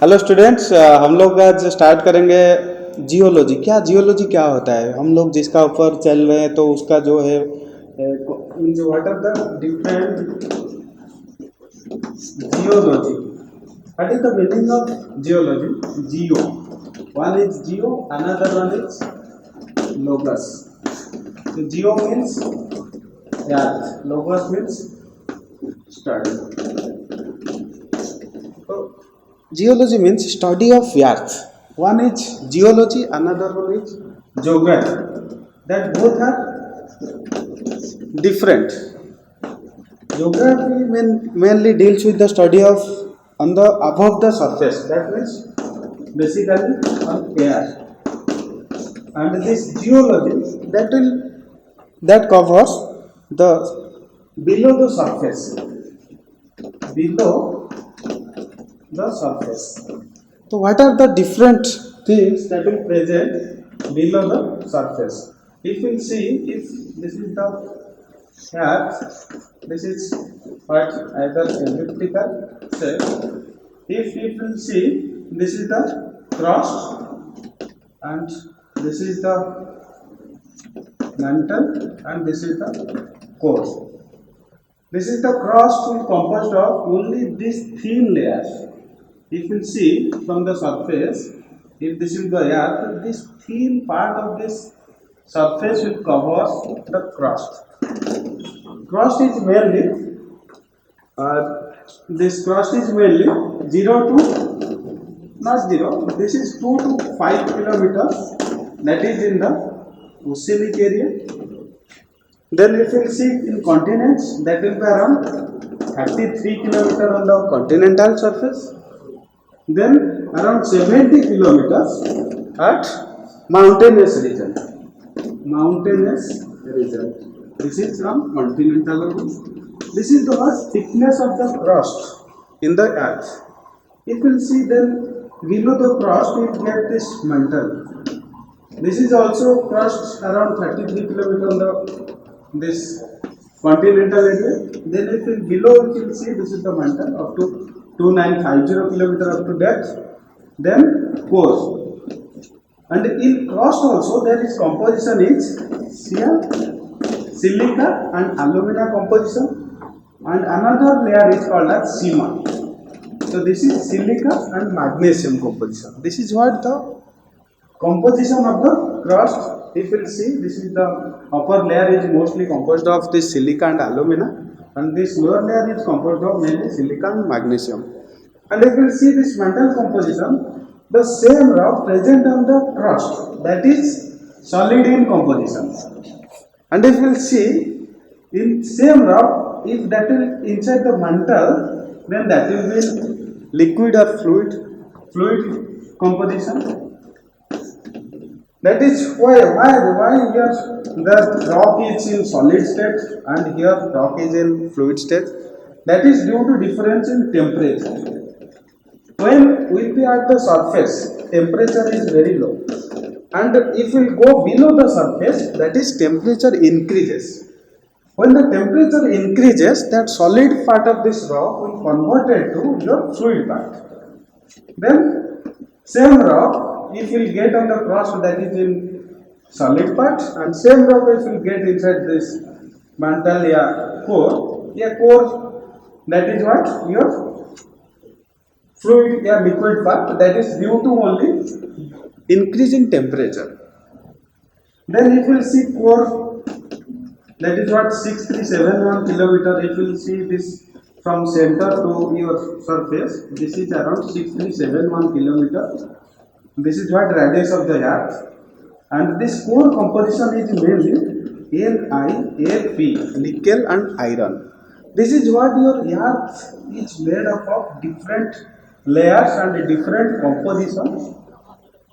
Hello students, हम लोग आज स्टार्ट करेंगे जियोलॉजी। जियोलॉजी क्या होता है? हम लोग जिसका ऊपर चल रहे हैं तो उसका जो है जो what are the different geology, what is the meaning of geology? Geo, one is geo, another one is logos. So geo means earth, logos means study. So geology means study of earth. One is geology, another one is geography. That both are different. Geography mainly deals with the study of on the above the surface. That means basically on air. And this geology that covers the below the surface. Below the surface. So what are the different things that will present below the surface? If we see, if this is the earth, this is what either elliptical shape. If we see, this is the crust and this is the mantle and this is the core. This is the crust composed of only these thin layers. If you see from the surface, if this is the earth, this thin part of this surface will cover the crust. Crust is mainly this crust is mainly 0 to not 0. This is 2 to 5 kilometers. That is in the oceanic area. Then if you see in continents, that will be around 33 kilometers on the continental surface. Then around 70 kilometers at mountainous region. Mountainous region. This is from continental region. This is the thickness of the crust in the earth. If you see, then below the crust we get this mantle. This is also crust around 33 kilometers on the this continental area. Then if you below you will see this is the mantle up to 2950 kilometers up to depth. Then core, and in crust also there is composition is shear, silica and alumina composition, and another layer is called as sima. So this is silica and magnesium composition. This is what the composition of the crust. If you see, this is the upper layer is mostly composed of this silica and alumina, and this lower layer is composed of mainly silica and magnesium. And if you see this mantle composition, the same rock present on the crust, that is solid in composition. And if you see in same rock, if that is inside the mantle, then that will be liquid or fluid composition. That is why here the rock is in solid state and here rock is in fluid state. That is due to difference in temperature. When we be at the surface, temperature is very low, and if we go below the surface, that is temperature increases. When the temperature increases, that solid part of this rock will convert it to your fluid part. Then same rock, if you get on the crust, that is in solid part, and same rock if you get inside this mantle core, that is what your fluid liquid part, that is due to only increase in temperature. Then if you see core, that is what 6371 kilometer. If you see this from center to your surface, this is around 6371 kilometer. This is what radius of the earth, and this core composition is mainly NiFe, nickel and iron. This is what your earth is made up of different layers and different compositions.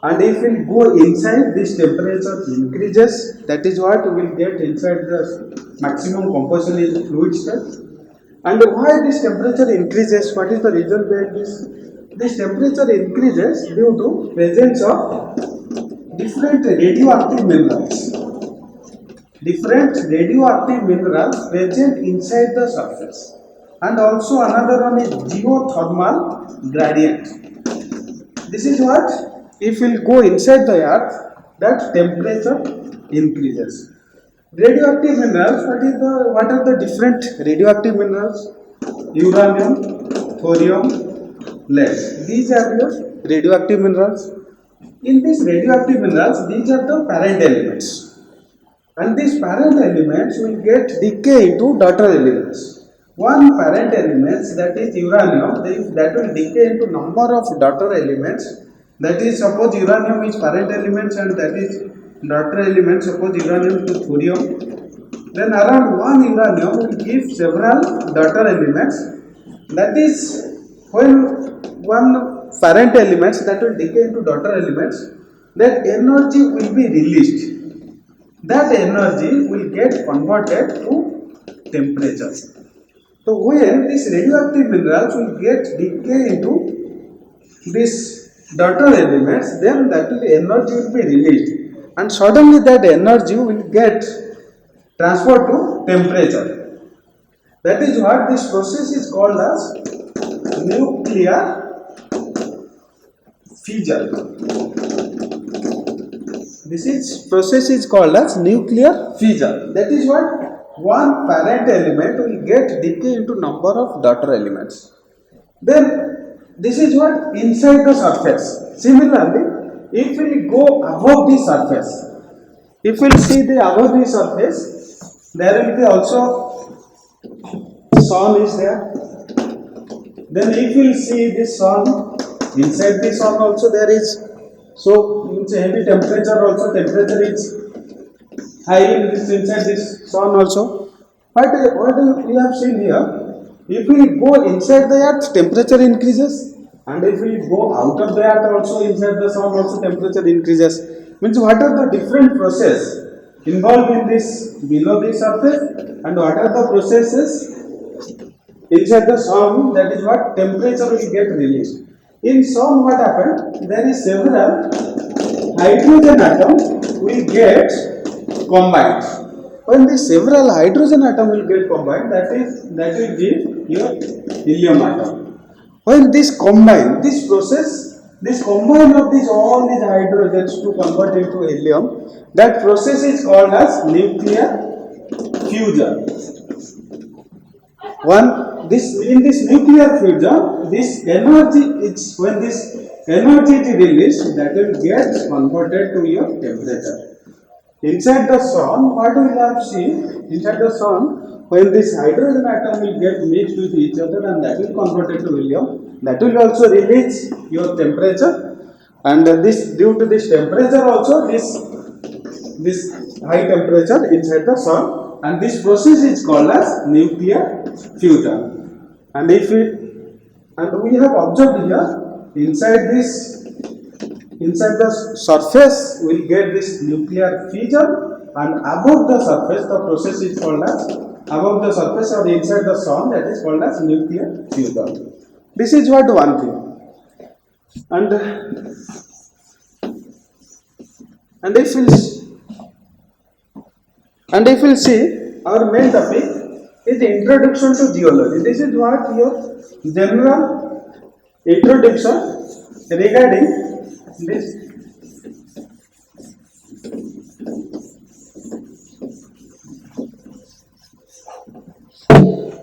And if we go inside, this temperature increases. That is what we will get inside the maximum composition is fluid state. And why this temperature increases? What is the reason behind this? This temperature increases due to presence of different radioactive minerals. Different radioactive minerals present inside the surface. And also another one is geothermal gradient. this is what, if we'll go inside the earth, that temperature increases. Radioactive minerals, what are the different radioactive minerals? Uranium, thorium, lead. These are your radioactive minerals. In these radioactive minerals, these are the parent elements. And these parent elements will get decay into daughter elements. One parent elements, that is uranium, that will decay into number of daughter elements. That is, suppose uranium is parent elements and that is daughter element, suppose uranium to thorium. Then around one uranium will give several daughter elements. That is, when one parent elements that will decay into daughter elements, that energy will be released. That energy will get converted to temperature. So when these radioactive minerals will get decay into these daughter elements, then that energy will be released, and suddenly that energy will get transferred to temperature. That is what this process is called as nuclear fission. This process is called as nuclear fission. That is what, one parent element will get decay into number of daughter elements. Then this is what inside the surface. Similarly, if we go above the surface, if we see the above the surface, there will be also sun is there. Then if we see the sun, inside the sun also there is. So means heavy temperature also, temperature is high in this inside this sun also. But what we have seen here, if we go inside the earth, temperature increases, and if we go out of the earth also, inside the sun also temperature increases. Means what are the different processes involved in this below the surface, and what are the processes inside the sun, that is what temperature will get released. In sun what happened, there is several hydrogen atoms will get combined. When the several hydrogen atom will get combined, that will give your helium atom. When this combine, this process, this combine of these all these hydrogens to convert into helium, that process is called as nuclear fusion. In this nuclear fusion, this energy is, when this energy is released, that will get converted to your temperature. Inside the sun, what we have seen, inside the sun, when this hydrogen atom will get mixed with each other and that will convert it to helium, that will also release your temperature, and this, due to this temperature also, this high temperature inside the sun, and this process is called as nuclear fusion. And we have observed here, inside the surface we will get this nuclear fission, and above the surface the process is called as, above the surface or inside the sun, that is called as nuclear fusion. This is what one thing. And if we see, our main topic is the introduction to geology. This is what your general introduction regarding this.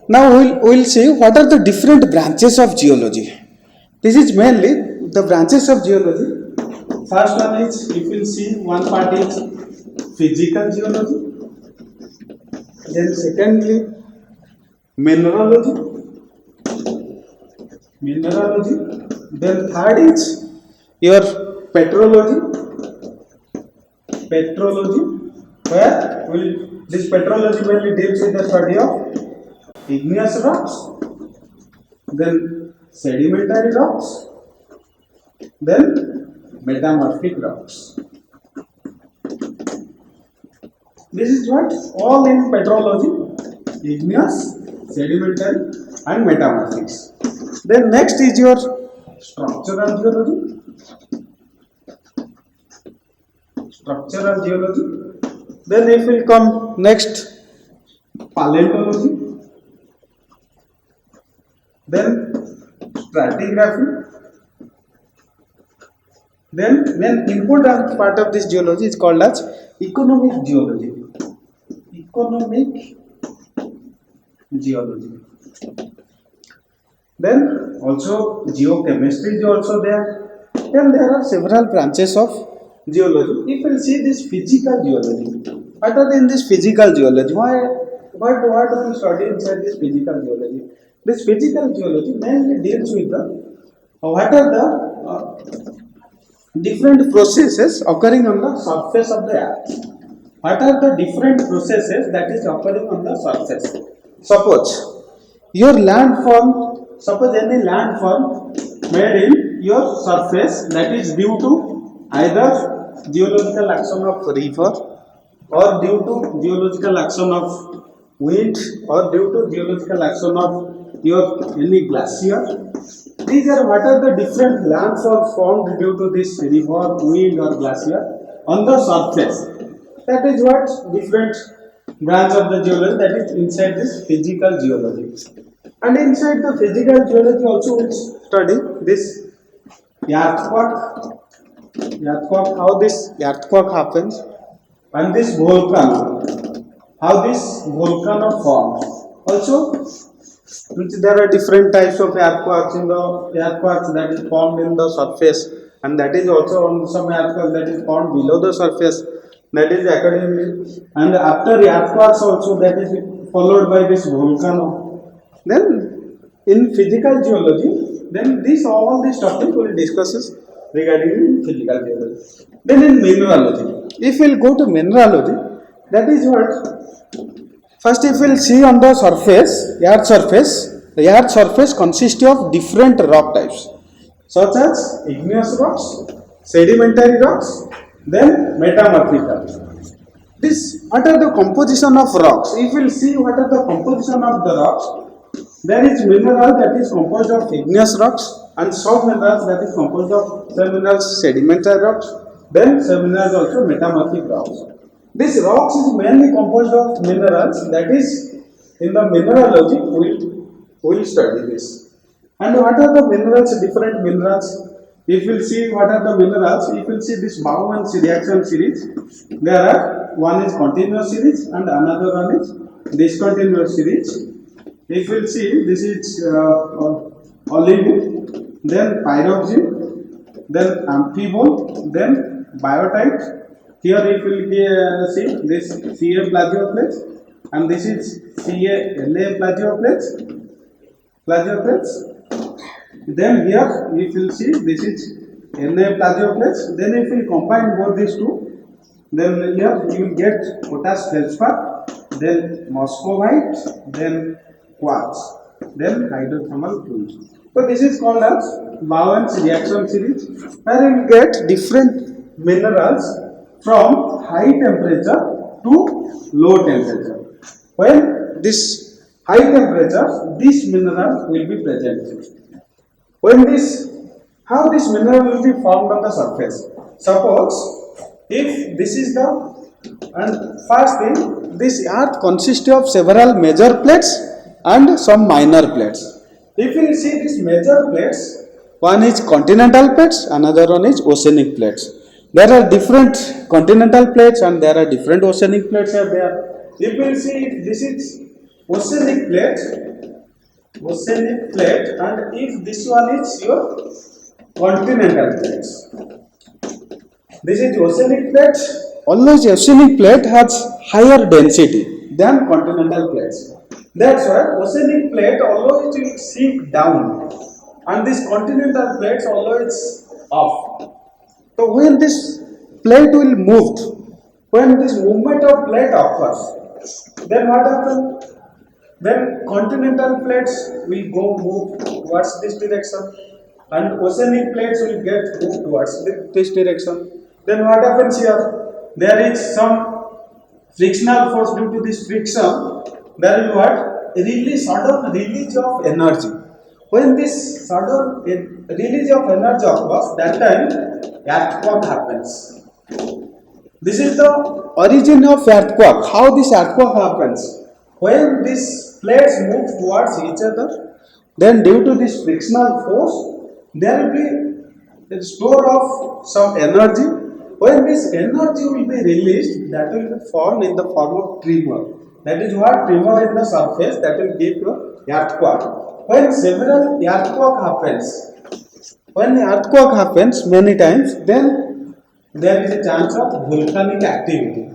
Now we'll see what are the different branches of geology. This is mainly the branches of geology. First one is, if you see, one part is physical geology. Then secondly, mineralogy. Then third is your petrology, where this petrology mainly deals with the study of igneous rocks, then sedimentary rocks, then metamorphic rocks. This is what all in petrology: igneous, sedimentary, and metamorphics. Then next is your structural geology. Then if we come next, paleontology. Then stratigraphy. Then one important part of this geology is called as economic geology. Economic geology. Then also geochemistry is also there. Then there are several branches of geology. If you see this physical geology, what are in this physical geology? What do we study inside this physical geology? This physical geology mainly deals with the what are the different processes occurring on the surface of the earth. What are the different processes that is occurring on the surface? Suppose your landform, suppose any landform made in your surface that is due to either geological action of river or due to geological action of wind or due to geological action of your any glacier. These are what are the different landforms formed due to this river, wind or glacier on the surface. That is what different branch of the geology that is inside this physical geology. And inside the physical geology also we study this earthquake, how this earthquake happens, and this volcano, how this volcano forms. Also, there are different types of earthquakes in the earthquakes that is formed in the surface, and that is also on some earthquakes that is formed below the surface. That is accordingly, and after earthquakes also that is followed by this volcano. Then in physical geology, then this all this topic will discuss regarding physical geology. Then in mineralogy, if we'll go to mineralogy, that is what first if we'll see on the surface, the earth surface consists of different rock types such as igneous rocks, sedimentary rocks, then metamorphic rocks. This what are the composition of rocks? If we'll see what are the composition of the rocks, there is mineral that is composed of igneous rocks and some minerals that is composed of some minerals sedimentary rocks, then some minerals also metamorphic rocks. This rocks is mainly composed of minerals that is in the mineralogy we will study this. And what are the minerals, different minerals? If we will see what are the minerals, if we will see this Bauman reaction series, there are one is continuous series and another one is discontinuous series. If we will see this is olivine, then pyroxene, then amphibole, then biotite. Here if we will see this Ca plagioplates and this is Ca La plagioplates. Then here if you will see this is Na plagioplates. Then if we combine both these two, then here you will get potash feldspar, then muscovite, then quartz, then hydrothermal fluids. So this is called as Bauman's reaction series, where you will get different minerals from high temperature to low temperature. When this high temperature, these minerals will be present. When this, how this mineral will be formed on the surface? Suppose if this is the, and first thing, this earth consists of several major plates and some minor plates. If you see these major plates, one is continental plates, another one is oceanic plates. There are different continental plates and there are different oceanic plates are there. If you see this is oceanic plate, and if this one is your continental plates. This is oceanic plate. Always oceanic plate has higher density than continental plates. That's why oceanic plate always will sink down and this continental plates always up. So when this plate will move, when this movement of plate occurs, then what happens? Then continental plates will go move towards this direction and oceanic plates will get moved towards this direction. Then what happens here? There is some frictional force due to this friction. There is what? Sudden release of energy. When this sudden release of energy occurs, that time earthquake happens. This is the origin of earthquake. How this earthquake happens? When these plates move towards each other, then due to this frictional force, there will be a store of some energy. When this energy will be released, that will be formed in the form of tremor. That is what tremor in the surface that will give you earthquake. When several earthquake happens, when earthquake happens many times, then there is a chance of volcanic activity.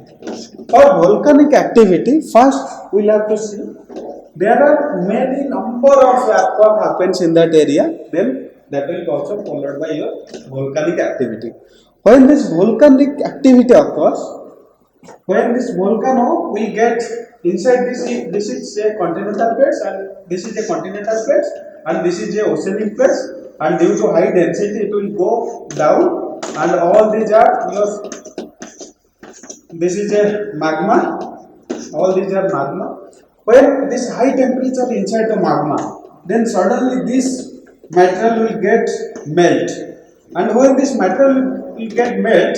For volcanic activity, first we'll have to see there are many number of earthquake happens in that area. Then that will also followed by your volcanic activity. When this volcanic activity occurs, when this volcano will get inside this is a continental plate and this is a continental plate and this is a oceanic plate, and due to high density it will go down, and all these are your, this is a magma, all these are magma. When this high temperature inside the magma, then suddenly this material will get melt, and when this material will get melt,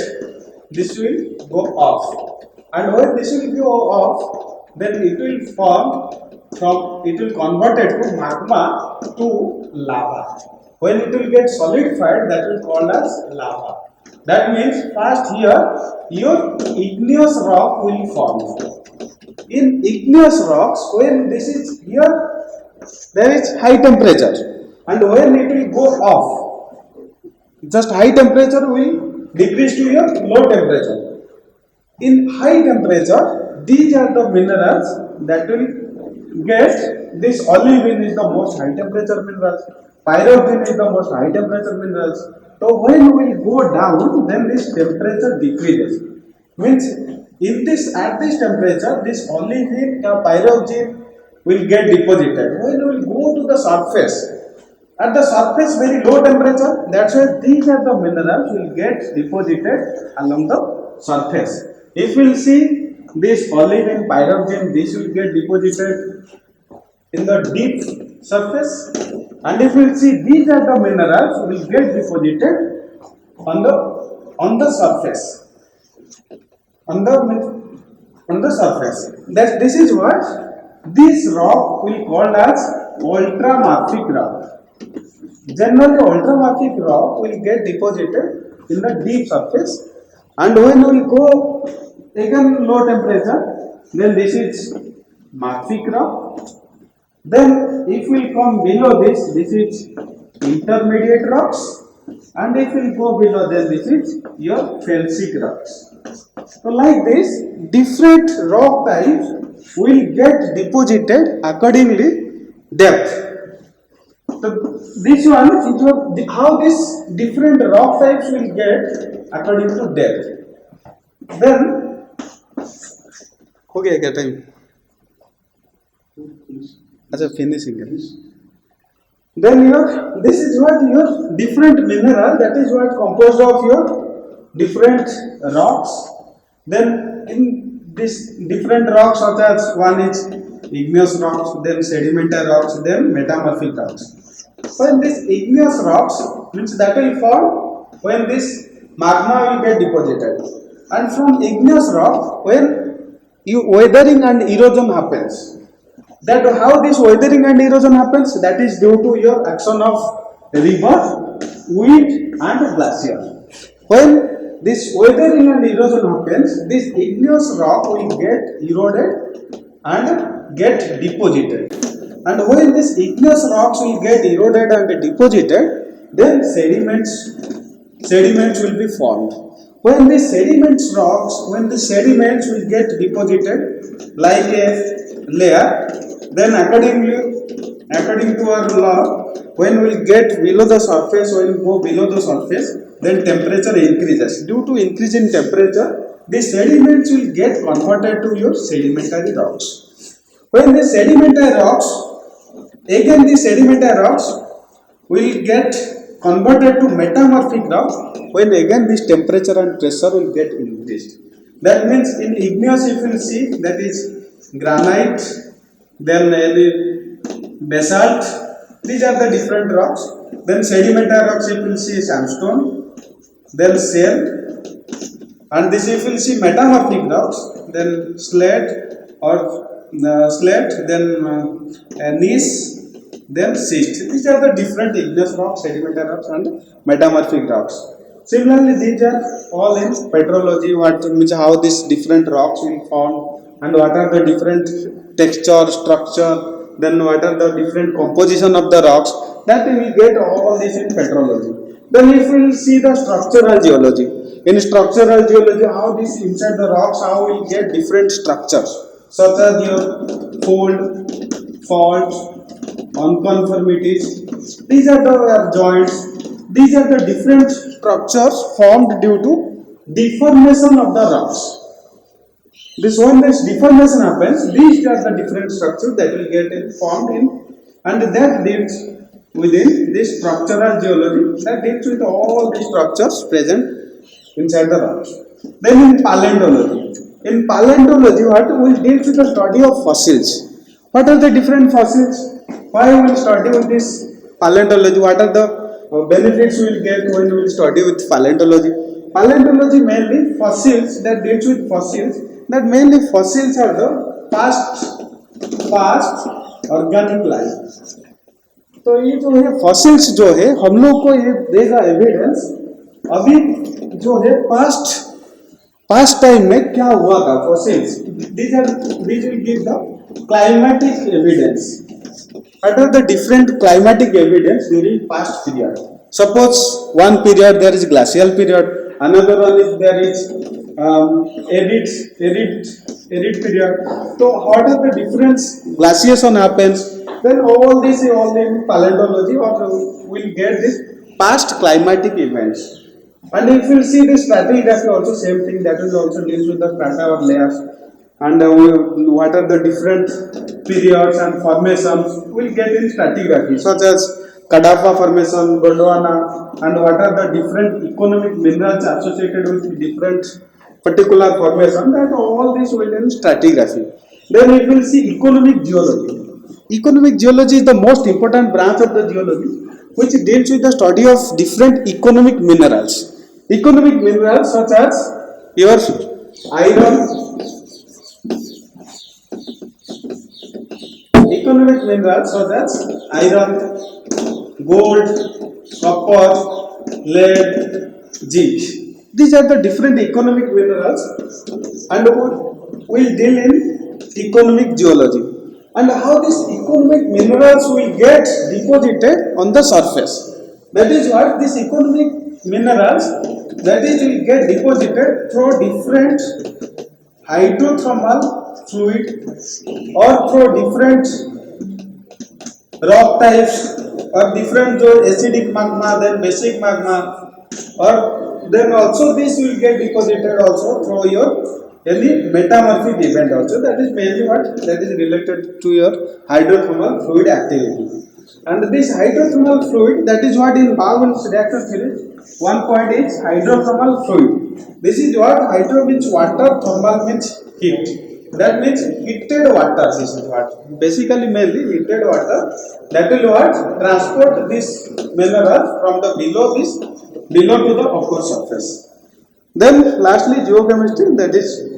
this will go off, and when this will go off, then it will form from, it will convert it to magma to lava. When it will get solidified, that will called as lava. That means first here your igneous rock will form. In igneous rocks, when this is here, there is high temperature, and when it will go off, just high temperature will decrease to your low temperature. In high temperature, these are the minerals that will get, this olivine is the most high temperature minerals, pyroxene is the most high temperature minerals. So when we go down, then this temperature decreases. Means in this, at this temperature, this olivine pyroxene will get deposited. When we will go to the surface, at the surface very low temperature, that's why these are the minerals will get deposited along the surface. If we will see this olivine pyroxene, this will get deposited in the deep surface, and if we will see these are the minerals will get deposited on the surface. On the surface. That this is what this rock will called as ultramafic rock. Generally, ultramafic rock will get deposited in the deep surface, and when we will go again low temperature, then this is mafic rock. Then if we come below this is intermediate rocks, and if we go below, then this is your felsic rocks. So like this, different rock types will get deposited accordingly depth. So this one is your, how this different rock types will get according to depth. Then okay, get time. Achha, finishing it. Then your, this is what your different mineral, that is what composed of your different rocks. Then in this different rocks, such as one is igneous rocks, then sedimentary rocks, then metamorphic rocks. When this igneous rocks means that will form when this magma will get deposited, and from igneous rock when you weathering and erosion happens. That how this weathering and erosion happens, that is due to your action of river, wind and glacier. When this weathering and erosion happens, this igneous rock will get eroded and get deposited. And when this igneous rocks will get eroded and deposited, then sediments will be formed. When the sediments will get deposited like a layer, then according to our law, when we get below the surface, when we go below the surface, then temperature increases. Due to increase in temperature, the sediments will get converted to your sedimentary rocks. When the sedimentary rocks, again the sedimentary rocks will get converted to metamorphic rocks, when again this temperature and pressure will get increased. That means in igneous, if you will see, that is granite, then basalt, these are the different rocks. Then sedimentary rocks, if you will see sandstone, then shale, and this if you will see metamorphic rocks, then slate, then gneiss, then schist. These are the different igneous rocks, sedimentary rocks, and metamorphic rocks. Similarly, these are all in petrology. What means how these different rocks will form, and what are the different texture, structure. Then what are the different composition of the rocks. That we will get all this in petrology. Then if we will see the structural geology. In structural geology, how this inside the rocks, how we will get different structures, such as your fold, faults, unconformities. These are the joints. These are the different structures formed due to deformation of the rocks. This when this deformation happens, these are the different structures that will get formed in, and that deals within this structural geology, that deals with all the structures present inside the rocks. Then in paleontology, what will deal with the study of fossils. What are the different fossils? Why we will study with this paleontology? What are the benefits we will get when we will study with paleontology? Paleontology mainly fossils, that deals with fossils. That mainly fossils are the past organic life. तो ये जो है fossils जो है हम लोग को ये देगा एविडेंस अभी जो है पास्ट टाइम में क्या हुआ था fossils. these will give the climatic evidence. What are the different climatic evidence during past period? Suppose one period there is glacial period, another one is there is arid period. So what are the difference glaciation happens? Then all this all in paleontology or will get this past climatic events. And if you see this stratigraphy also same thing, that will also deals with the strata or layers, and what are the different periods and formations will get in stratigraphy, such as Kadapa formation, Gondwana, and what are the different economic minerals associated with different particular formation. That all this will in stratigraphy. Then we will see economic geology. Economic geology is the most important branch of the geology, which deals with the study of different economic minerals. Economic minerals such as your iron, economic minerals such as iron, gold, copper, lead, zinc. These are the different economic minerals, and we'll deal in economic geology. And how these economic minerals will get deposited on the surface. That is what these economic minerals, that is will get deposited through different hydrothermal fluid or through different rock types or different acidic magma, then basic magma, or then also this will get deposited also through your any metamorphic event also. That is mainly what that is related to your hydrothermal fluid activity. And this hydrothermal fluid, that is what in Barghoul's reaction theory, one point is hydrothermal fluid. This is what hydro means water, thermal means heat. That means heated water. This is what basically mainly heated water. That will what transport this mineral from the below to the upper surface. Then lastly geochemistry, that is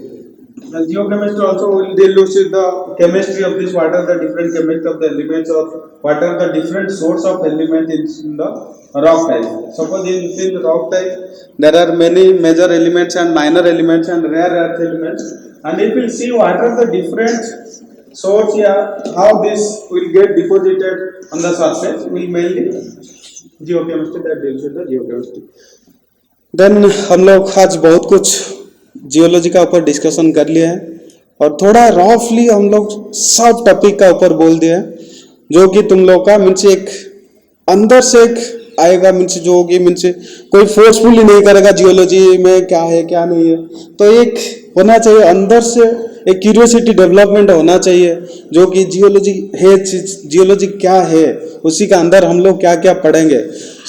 geochemistry also will deal with the chemistry of this. What are the different chemistry of the elements, or what are the different source of elements in the rock type. Suppose in the rock type there are many major elements and minor elements and rare earth elements, and if we see what are the different source here, how this will get deposited on the surface, will mainly geochemistry that deals with the geochemistry. Then हम लोग आज बहुत कुछ geology का ऊपर discussion कर लिया है और थोड़ा रफली हम लोग सब टॉपिक का ऊपर बोल दिया है, जो कि तुम लोग का मीन्स एक अंदर से एक आएगा, मीन्स जो होगी मीन्स कोई फोर्सफुली नहीं करेगा जियोलॉजी में क्या है क्या नहीं है, तो एक होना चाहिए अंदर से एक क्यूरियोसिटी डेवलपमेंट होना चाहिए, जो कि जियोलॉजी है, जियोलॉजी क्या है, उसी का अंदर हम लोग क्या क्या पढ़ेंगे.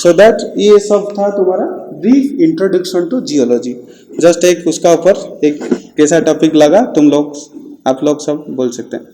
सो दैट ये सब था तुम्हारा brief introduction to geology. Just एक उसका ऊपर एक कैसा टॉपिक लगा तुम लोग आप लोग सब बोल सकते हैं.